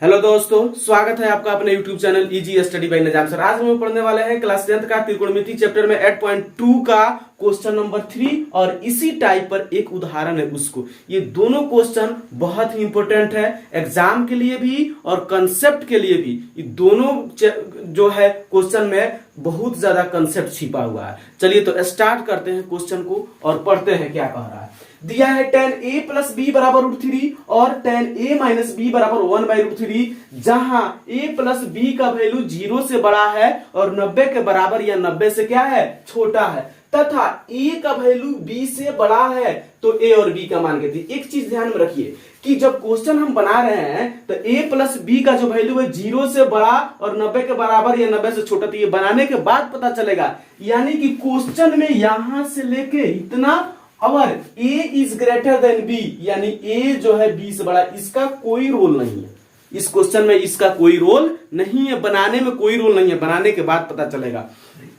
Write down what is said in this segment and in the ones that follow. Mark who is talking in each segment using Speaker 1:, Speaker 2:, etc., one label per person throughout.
Speaker 1: Hello दोस्तों, स्वागत है आपका अपने YouTube channel easy study bye निजाम सर। आज हम पढ़ने वाले हैं क्लास 10th का त्रिकोणमिति चैप्टर में 8.2 का क्वेश्चन नंबर 3 और इसी टाइप पर एक उदाहरण है उसको। ये दोनों क्वेश्चन बहुत ही इंपॉर्टेंट है एग्जाम के लिए भी और कंसेप्ट के लिए भी। ये दोनों जो है क्वेश्चन में बहुत ज्यादा कंसेप्ट छिपा हुआ है। चलिए तो स्टार्ट करते हैं क्वेश्चन को और पढ़ते हैं क्या कह रहा है। दिया है tan a प्लस बी बराबर √3 और tan a माइनस बी बराबर 1/√3, जहां a प्लस बी का वैल्यू 0 से बड़ा है और 90 के बराबर या 90 से क्या है, छोटा है, तथा a का वैल्यू b से बड़ा है तो a और b का मान कहते हैं। एक चीज ध्यान में रखिए कि जब क्वेश्चन हम बना रहे हैं तो a प्लस बी का जो वैल्यू है 0 से बड़ा और 90 के बराबर या 90 से छोटा, तो ये बनाने के बाद पता चलेगा। यानी कि क्वेश्चन में यहां से लेके इतना और a is greater than b, यानी a जो है b से बड़ा, इसका कोई रोल नहीं है। इस क्वेश्चन में इसका कोई रोल नहीं है, बनाने में कोई रोल नहीं है, बनाने के बाद पता चलेगा।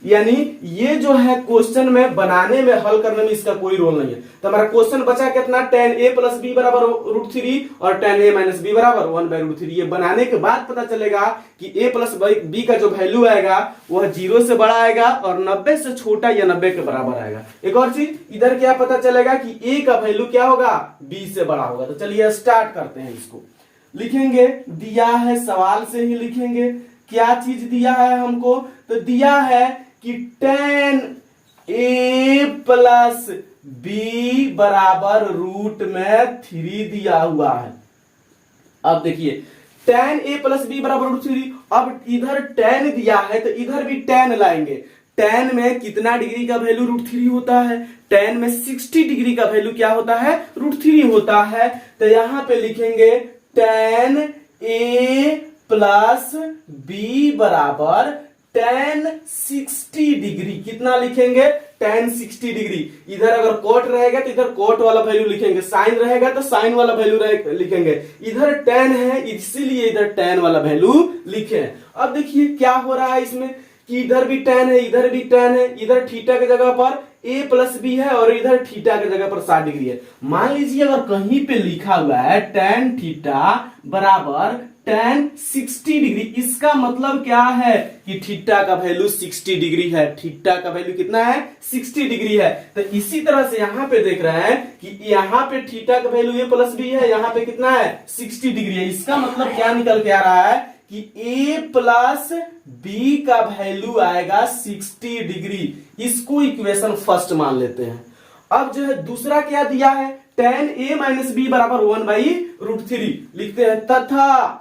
Speaker 1: यानी ये जो है क्वेश्चन में बनाने में, हल करने में इसका कोई रोल नहीं है। तो हमारा क्वेश्चन बचा कितना, tan a प्लस बी बराबर √3 और tan a माइनस बी बराबर 1/√3। ये बनाने के बाद पता चलेगा कि a प्लस बी का जो वैल्यू आएगा वह 0 से बड़ा आएगा और 90 से छोटा या 90 के बराबर आएगा। एक और चीज इधर क्या पता चलेगा कि a का वैल्यू क्या होगा, b से बड़ा होगा। तो चलिए स्टार्ट करते हैं। इसको लिखेंगे, दिया है सवाल से ही लिखेंगे। क्या चीज दिया है हमको, तो दिया है कि tan a प्लस बी बराबर √3 दिया हुआ है। अब देखिए tan a प्लस बी बराबर √3, अब इधर tan दिया है तो इधर भी tan लाएंगे। tan में कितना डिग्री का वैल्यू √3 होता है, tan में 60 डिग्री का वैल्यू क्या होता है, √3 होता है। तो यहां पे लिखेंगे tan a प्लस बी बराबर tan 60 डिग्री। कितना लिखेंगे, tan 60 डिग्री। इधर अगर कोट रहेगा तो इधर कोट वाला वैल्यू लिखेंगे, साइन रहेगा तो साइन वाला वैल्यू लिखेंगे। इधर tan है इसीलिए इधर tan वाला वैल्यू लिखे। अब देखिए क्या हो रहा है इसमें कि इधर भी tan है, इधर भी tan है, इधर थीटा के जगह पर a प्लस बी है और इधर थीटा के जगह पर 60 डिग्री है। मान लीजिए अगर कहीं पे लिखा हुआ है tan थीटा बराबर tan 60 डिग्री, इसका मतलब क्या है कि थीटा का वैल्यू 60 डिग्री है। थीटा का वैल्यू कितना है, 60 डिग्री है। तो इसी तरह से यहां पे देख रहे हैं कि यहां पे थीटा का वैल्यू a प्लस बी है, यहां पे कितना है, 60 डिग्री है। इसका मतलब क्या निकल के आ रहा है कि a प्लस बी का वैल्यू आएगा 60 डिग्री। इसको इक्वेशन फर्स्ट मान लेते हैं। अब जो है दूसरा क्या दिया है, tan a माइनस बी बराबर 1/√3 लिखते हैं, तथा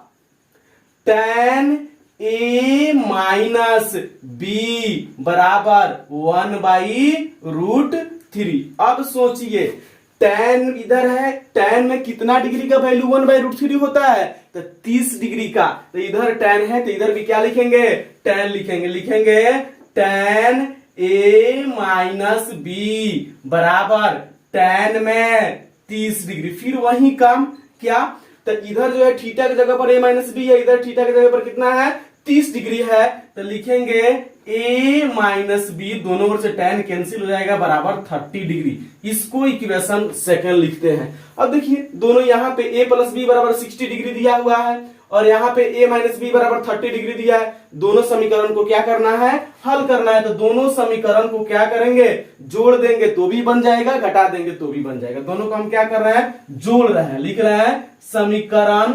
Speaker 1: tan a माइनस बी बराबर 1/√3। अब सोचिए tan इधर है, tan में कितना डिग्री का वैल्यू 1/√3 होता है, तो 30 डिग्री का। तो इधर tan है तो इधर भी क्या लिखेंगे, tan लिखेंगे tan a माइनस बी बराबर tan में 30 डिग्री। फिर वही काम क्या, तो इधर जो है थीटा की जगह पर a माइनस बी है, इधर थीटा की जगह पर कितना है, 30 डिग्री है। तो लिखेंगे a माइनस बी, दोनों ओर से tan कैंसिल हो जाएगा, बराबर 30 डिग्री। इसको इक्वेशन सेकंड लिखते हैं। अब देखिए दोनों यहाँ पे a प्लस बी बराबर 60 डिग्री दिया हुआ है और यहाँ पे a माइनस बी बराबर 30 डिग्री दिया है। दोनों समीकरण को क्या करना है, हल करना है। तो दोनों समीकरण को क्या करेंगे, जोड़ देंगे तो भी बन जाएगा, घटा देंगे तो भी बन जाएगा। दोनों को हम क्या कर रहे हैं, जोड़ रहे हैं। लिख रहे हैं समीकरण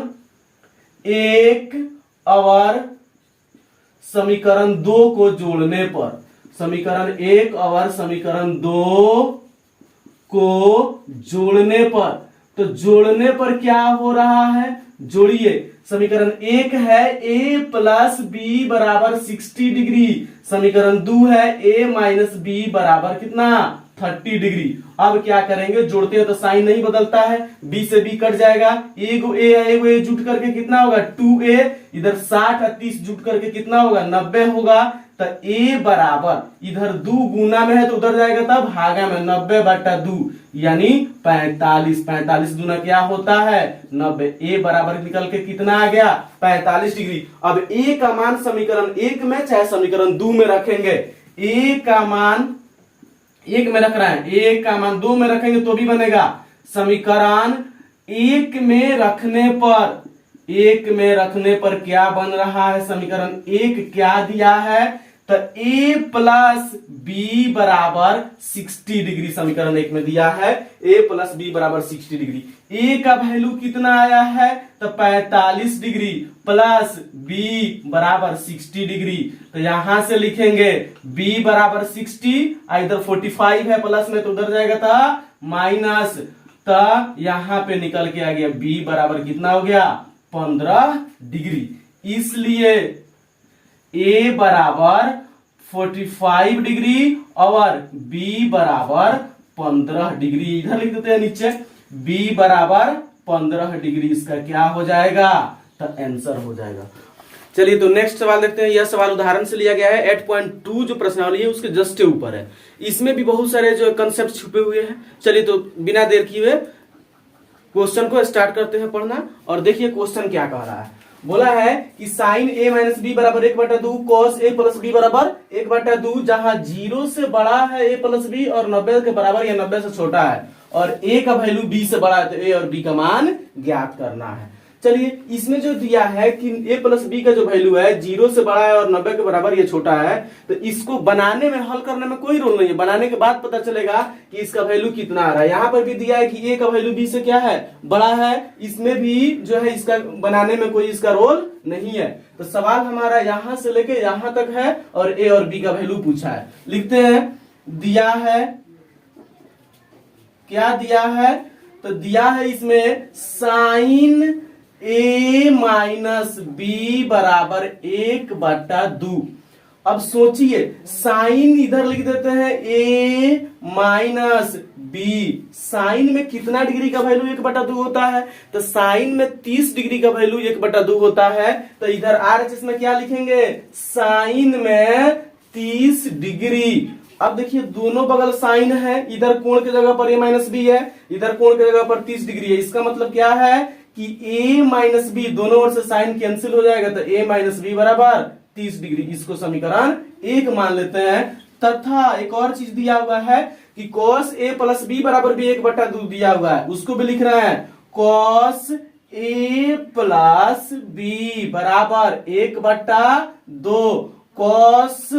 Speaker 1: 1 और समीकरण 2 को जोड़ने पर, समीकरण 1 और समीकरण 2 को जोड़ने पर, तो जोड़ने पर क्या हो रहा है, जोड़िए। समीकरण 1 है a प्लस बी बराबर 60 डिग्री, समीकरण 2 है a माइनस बी बराबर कितना, 30 डिग्री। अब क्या करेंगे, जोड़ते हैं तो साइन नहीं बदलता है, b से b कट जाएगा, एगो a है, एगो a जुट करके कितना होगा 2a, इधर 60 और 30 जुट करके कितना होगा 90 होगा। तो a बराबर इधर 2 गुना में है तो उधर जाएगा तब भागा में, 90/2 यानी 45। 45 दूना क्या होता है, 90। a बराबर निकल के कितना आ गया, 45 डिग्री। अब a का मान समीकरण 1 में चाहे समीकरण 2 में रखेंगे, a का मान 1 में रख रहे हैं, a का मान 2 में रखेंगे तो भी बनेगा। समीकरण 1 में रखने पर एक में रखने पर क्या बन रहा है, समीकरण एक क्या दिया है, तो a प्लस बी बराबर 60 डिग्री समीकरण एक में दिया है, a प्लस बी बराबर 60 डिग्री। a का वैल्यू कितना आया है, तो 45 डिग्री प्लस b बराबर 60 डिग्री। तो यहां से लिखेंगे b बराबर 60, इधर 45 है प्लस में तो उधर जाएगा था माइनस, तो यहां पे निकल के आ गया b बराबर कितना हो गया 15 डिग्री। इसलिए a बराबर 45 डिग्री और b बराबर 15 डिग्री, इधर लिख देते हैं नीचे, b बराबर 15 डिग्री इसका क्या हो जाएगा, तो आंसर हो जाएगा। चलिए तो नेक्स्ट सवाल देखते हैं। यह सवाल उदाहरण से लिया गया है, 8.2 जो प्रश्नावली है उसके जस्ट ऊपर है। इसमें भी बहुत सारे जो कंसेप्ट छुपे हुए हैं। चलिए तो बिना देर किए क्वेश्चन को स्टार्ट करते हैं पढ़ना, और देखिए क्वेश्चन क्या कह रहा है। बोला है कि साइन a माइनस बी बराबर 1/2 कॉस a प्लस बी बराबर 1/2, जहां 0 से बड़ा है a प्लस बी और 90 के बराबर या 90 से छोटा है, और a का वैल्यू b से बड़ा है, तो a और b का मान ज्ञात करना है। चलिए इसमें जो दिया है कि a प्लस बी का जो वैल्यू है 0 से बड़ा है और 90 के बराबर ये छोटा है, तो इसको बनाने में हल करने में कोई रोल नहीं है, बनाने के बाद पता चलेगा कि इसका वैल्यू कितना आ रहा है। यहाँ पर भी दिया है कि a का वैल्यू b से क्या है बड़ा है, इसमें भी जो है इसका बनाने में कोई इसका रोल नहीं है। तो सवाल हमारा यहां से लेके यहां तक है और a और b का वैल्यू पूछा है। लिखते हैं, दिया है, क्या दिया है, तो दिया है इसमें साइन a माइनस बी बराबर 1/2। अब सोचिए साइन इधर लिख देते हैं a माइनस बी, साइन में कितना डिग्री का वैल्यू 1/2 होता है, तो साइन में 30 डिग्री का वैल्यू 1/2 होता है। तो इधर RHS में क्या लिखेंगे, साइन में 30 डिग्री। अब देखिए दोनों बगल साइन है, इधर कोण की जगह पर a माइनस बी है, इधर कोण की जगह पर 30 डिग्री है। इसका मतलब क्या है कि a माइनस बी दोनों ओर से साइन कैंसिल हो जाएगा, तो a माइनस बी बराबर 30 डिग्री। इसको समीकरण एक मान लेते हैं। तथा एक और चीज दिया हुआ है कि cos a प्लस बी बराबर भी 1/2 दिया हुआ है, उसको भी लिख रहे हैं, cos a प्लस बी बराबर 1/2, cos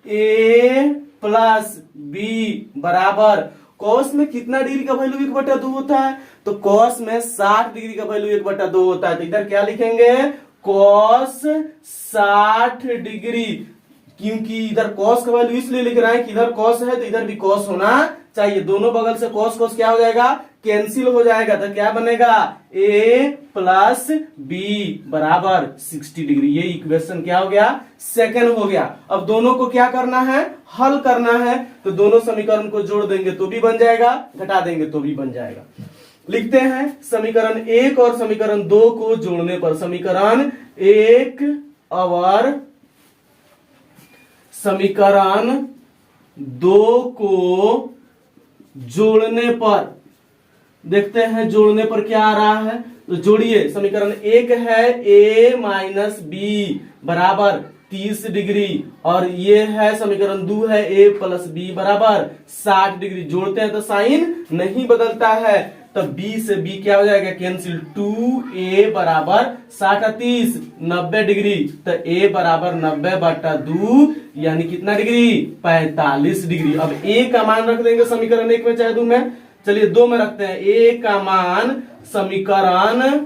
Speaker 1: a प्लस बी बराबर, cos में कितना डिग्री का वैल्यू 1/2 होता है, तो cos में 60 डिग्री का वैल्यू 1/2 होता है। तो इधर क्या लिखेंगे, cos 60 डिग्री, क्योंकि इधर cos का वैल्यू इसलिए लिख रहा है कि इधर cos है तो इधर भी cos होना चाहिए। दोनों बगल से cos cos क्या हो जाएगा, कैंसिल हो जाएगा, तो क्या बनेगा, a प्लस बी बराबर 60 डिग्री। ये इक्वेशन क्या हो गया, सेकंड हो गया। अब दोनों को क्या करना है, हल करना है, तो दोनों समीकरण को जोड़ देंगे तो भी बन जाएगा, घटा देंगे तो भी बन जाएगा। लिखते हैं, समीकरण 1 और समीकरण 2 को जोड़ने पर, समीकरण 1 और समीकरण 2 को जोड़ने पर देखते हैं, जोड़ने पर क्या आ रहा है, तो जोड़िए। समीकरण 1 है a माइनस बी बराबर 30 डिग्री, और ये है समीकरण 2 है a प्लस बी बराबर 60 डिग्री। जोड़ते हैं तो साइन नहीं बदलता है, तो b से b क्या हो जाएगा, कैंसिल, 2a बराबर 60 30 90 डिग्री, तो a बराबर 90/2 यानी कितना डिग्री, 45 डिग्री। अब a का मान रख देंगे समीकरण 1 में चाहे 2 में, चलिए 2 में रखते हैं। a का मान समीकरण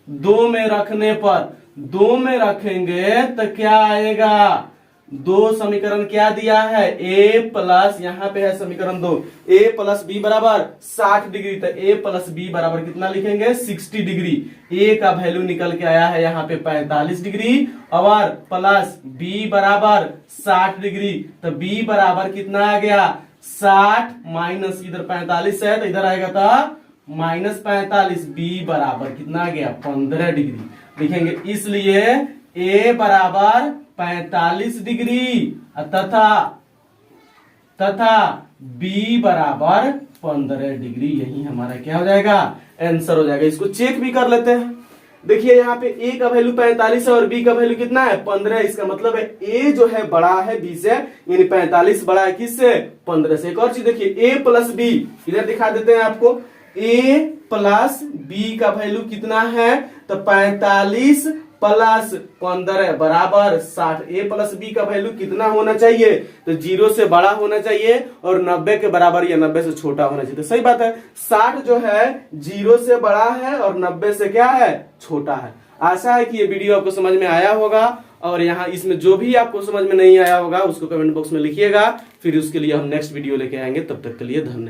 Speaker 1: 2 में रखने पर, 2 में रखेंगे तो क्या आएगा, 2 समीकरण क्या दिया है, a प्लस, यहां पे है समीकरण 2, a प्लस बी बराबर 60 डिग्री, तो a प्लस बी बराबर कितना लिखेंगे, 60 डिग्री। a का वैल्यू निकल के आया है यहाँ पे 45 डिग्री, और प्लस b बराबर 60 डिग्री, तो b बराबर कितना आ गया, 60 माइनस, इधर 45 है तो इधर आएगा था -45, b बराबर कितना आ गया, 15 डिग्री लिखेंगे। इसलिए a बराबर 45 डिग्री तथा b बराबर 15 डिग्री, यही हमारा क्या हो जाएगा, आंसर हो जाएगा। इसको चेक भी कर लेते हैं। देखिए यहाँ पे a का वैल्यू 45 है और b का वैल्यू कितना है, 15। इसका मतलब है a जो है बड़ा है b से, यानी 45 बड़ा है किससे, 15 से। एक और चीज देखिए, a प्लस बी, इधर दिखा देते हैं आपको, a प्लस बी का वैल्यू कितना है, तो 45 प्लस 15 बराबर 60। ए प्लस बी का वैल्यू कितना होना चाहिए, तो 0 से बड़ा होना चाहिए और 90 के बराबर या 90 से छोटा होना चाहिए। तो सही बात है, 60 जो है 0 से बड़ा है और 90 से क्या है, छोटा है। आशा है कि ये वीडियो आपको समझ में आया होगा, और यहाँ इसमें जो भी आपको समझ में नहीं आया होगा उसको कमेंट बॉक्स में लिखिएगा, फिर उसके लिए हम नेक्स्ट वीडियो लेके आएंगे। तब तक के लिए धन्यवाद।